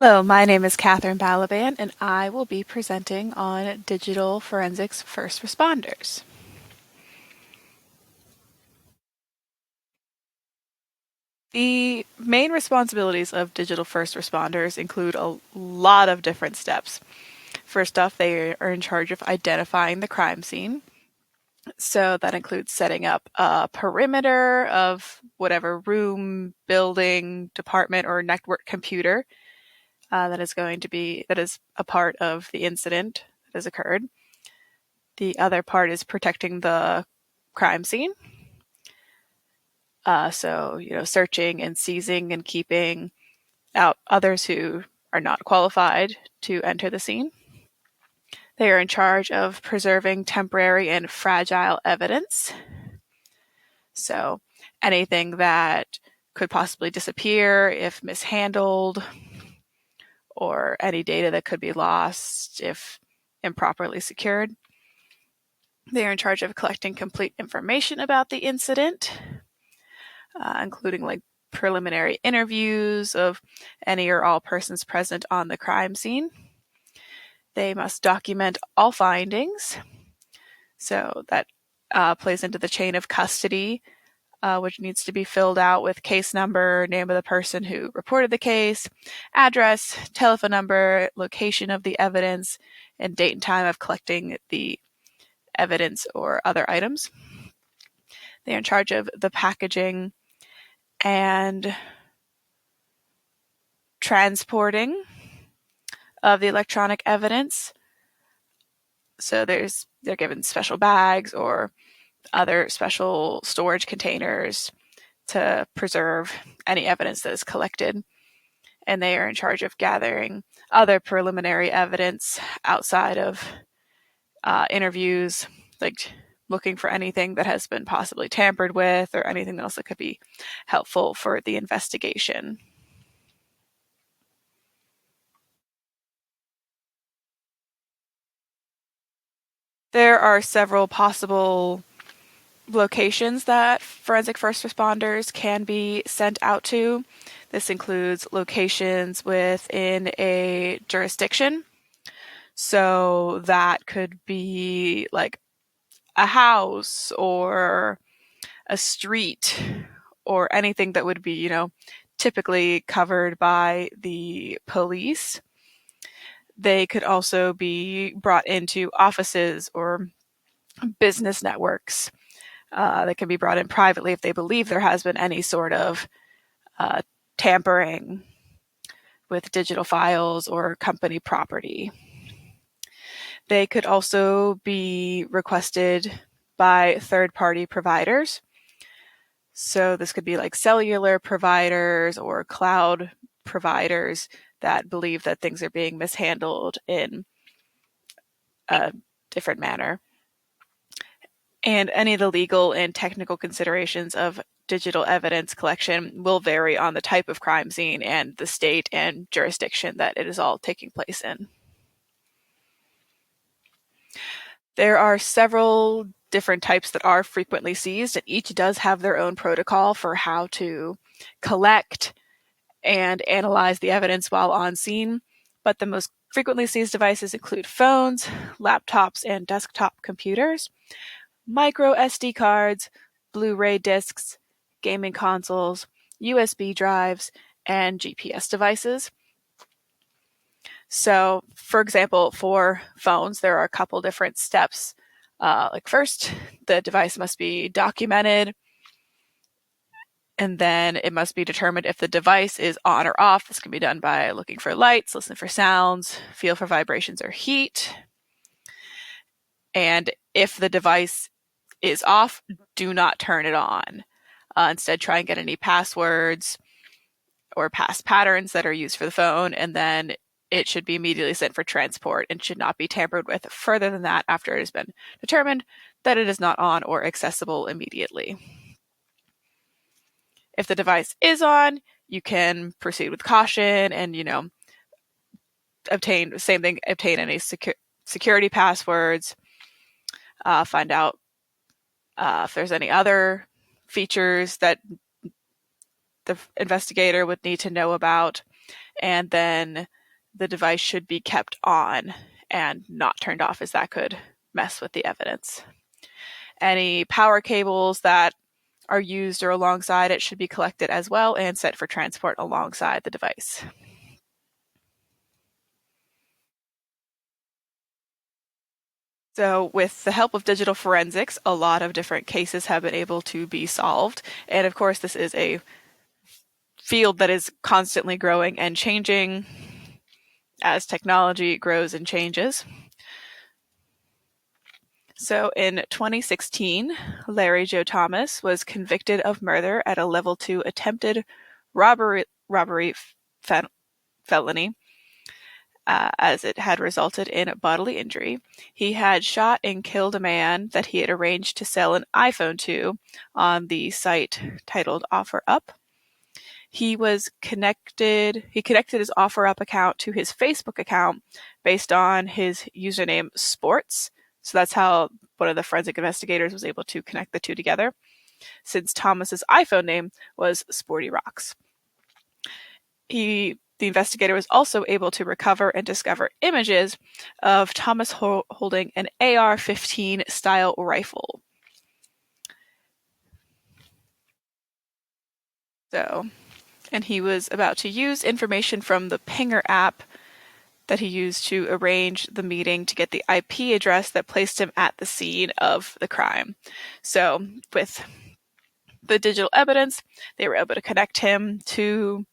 Hello, my name is Catherine Balaban, and I will be presenting on digital forensics first responders. The main responsibilities of digital first responders include a lot of different steps. First off, they are in charge of identifying the crime scene. So that includes setting up a perimeter of whatever room, building, department, or network computer that is a part of the incident that has occurred. The other part is protecting the crime scene. Searching and seizing and keeping out others who are not qualified to enter the scene. They are in charge of preserving temporary and fragile evidence. So anything that could possibly disappear if mishandled, or any data that could be lost if improperly secured. They are in charge of collecting complete information about the incident, including like preliminary interviews of any or all persons present on the crime scene. They must document all findings. So that plays into the chain of custody, which needs to be filled out with case number, name of the person who reported the case, address, telephone number, location of the evidence, and date and time of collecting the evidence or other items. They're in charge of the packaging and transporting of the electronic evidence. So they're given special bags or other special storage containers to preserve any evidence that is collected. And they are in charge of gathering other preliminary evidence outside of interviews, like looking for anything that has been possibly tampered with or anything else that could be helpful for the investigation. There are several possible locations that forensic first responders can be sent out to. This includes locations within a jurisdiction. So that could be like a house or a street or anything that would be, typically covered by the police. They could also be brought into offices or business networks. They can be brought in privately if they believe there has been any sort of uh, tampering with digital files or company property. They could also be requested by third party providers. So this could be like cellular providers or cloud providers that believe that things are being mishandled in a different manner. And any of the legal and technical considerations of digital evidence collection will vary on the type of crime scene and the state and jurisdiction that it is all taking place in. There are several different types that are frequently seized, and each does have their own protocol for how to collect and analyze the evidence while on scene. But the most frequently seized devices include phones, laptops, and desktop computers, micro SD cards, Blu ray discs, gaming consoles, USB drives, and GPS devices. So, for example, for phones, there are a couple different steps. First, the device must be documented, and then it must be determined if the device is on or off. This can be done by looking for lights, listening for sounds, feel for vibrations or heat. And if the device is off, do not turn it on. Instead, try and get any passwords or past patterns that are used for the phone, and then it should be immediately sent for transport and should not be tampered with further than that after it has been determined that it is not on or accessible immediately. If the device is on, you can proceed with caution and, obtain any security passwords, find out if there's any other features that the investigator would need to know about. and then the device should be kept on and not turned off, as that could mess with the evidence. Any power cables that are used or alongside it should be collected as well and set for transport alongside the device. So with the help of digital forensics, a lot of different cases have been able to be solved. And of course, this is a field that is constantly growing and changing as technology grows and changes. So in 2016, Larry Joe Thomas was convicted of murder at a level 2 attempted robbery felony, as it had resulted in bodily injury. He had shot and killed a man that he had arranged to sell an iPhone to on the site titled OfferUp. He connected his OfferUp account to his Facebook account based on his username Sports. So that's how one of the forensic investigators was able to connect the two together, since Thomas's iPhone name was Sporty Rocks. The investigator was also able to recover and discover images of Thomas holding an AR-15 style rifle. And he was about to use information from the Pinger app that he used to arrange the meeting to get the IP address that placed him at the scene of the crime. So with the digital evidence, they were able to connect him to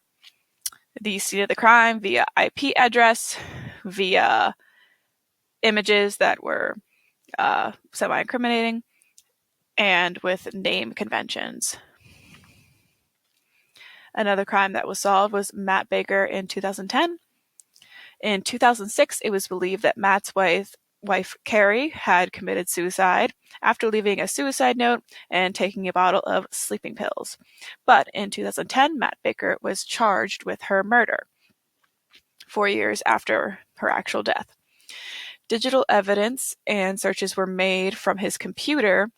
the scene of the crime via IP address, via images that were semi-incriminating, and with name conventions. Another crime that was solved was Matt Baker in 2010. In 2006, it was believed that Matt's wife Carrie had committed suicide after leaving a suicide note and taking a bottle of sleeping pills. But in 2010, Matt Baker was charged with her murder 4 years after her actual death. Digital evidence and searches were made from his computer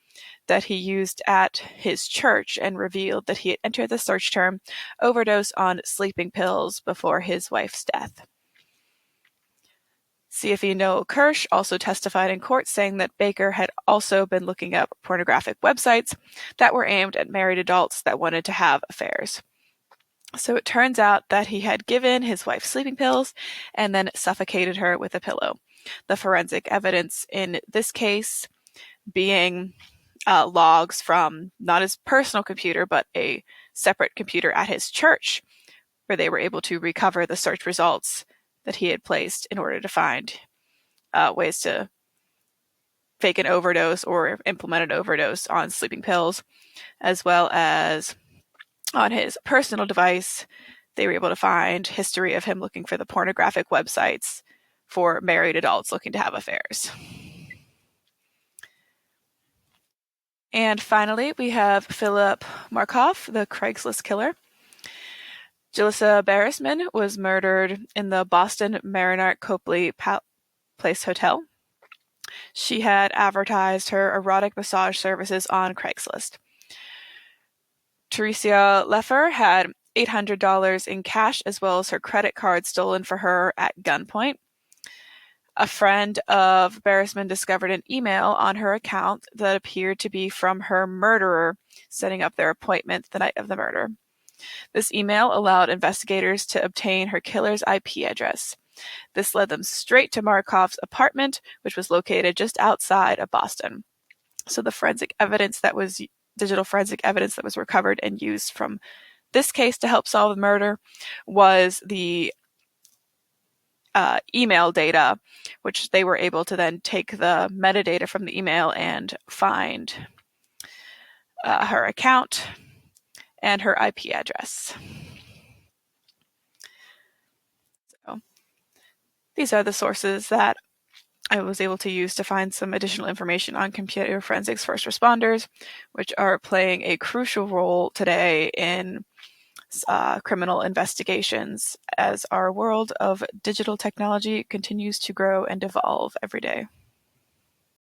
that he used at his church and revealed that he had entered the search term overdose on sleeping pills before his wife's death. CFE Noah Kirsch also testified in court saying that Baker had also been looking up pornographic websites that were aimed at married adults that wanted to have affairs. So it turns out that he had given his wife sleeping pills and then suffocated her with a pillow. The forensic evidence in this case being logs from not his personal computer, but a separate computer at his church, where they were able to recover the search results that he had placed in order to find ways to fake an overdose or implement an overdose on sleeping pills, as well as on his personal device. They were able to find history of him looking for the pornographic websites for married adults looking to have affairs. And finally, we have Philip Markoff, the Craigslist killer. Jalissa Barrisman was murdered in the Boston Marriott Copley Place Hotel. She had advertised her erotic massage services on Craigslist. Teresa Leffer had $800 in cash as well as her credit card stolen for her at gunpoint. A friend of Barrisman discovered an email on her account that appeared to be from her murderer setting up their appointment the night of the murder. This email allowed investigators to obtain her killer's IP address. This led them straight to Markoff's apartment, which was located just outside of Boston. So the digital forensic evidence that was recovered and used from this case to help solve the murder was the email data, which they were able to then take the metadata from the email and find her account and her IP address. So these are the sources that I was able to use to find some additional information on computer forensics first responders, which are playing a crucial role today in criminal investigations as our world of digital technology continues to grow and evolve every day.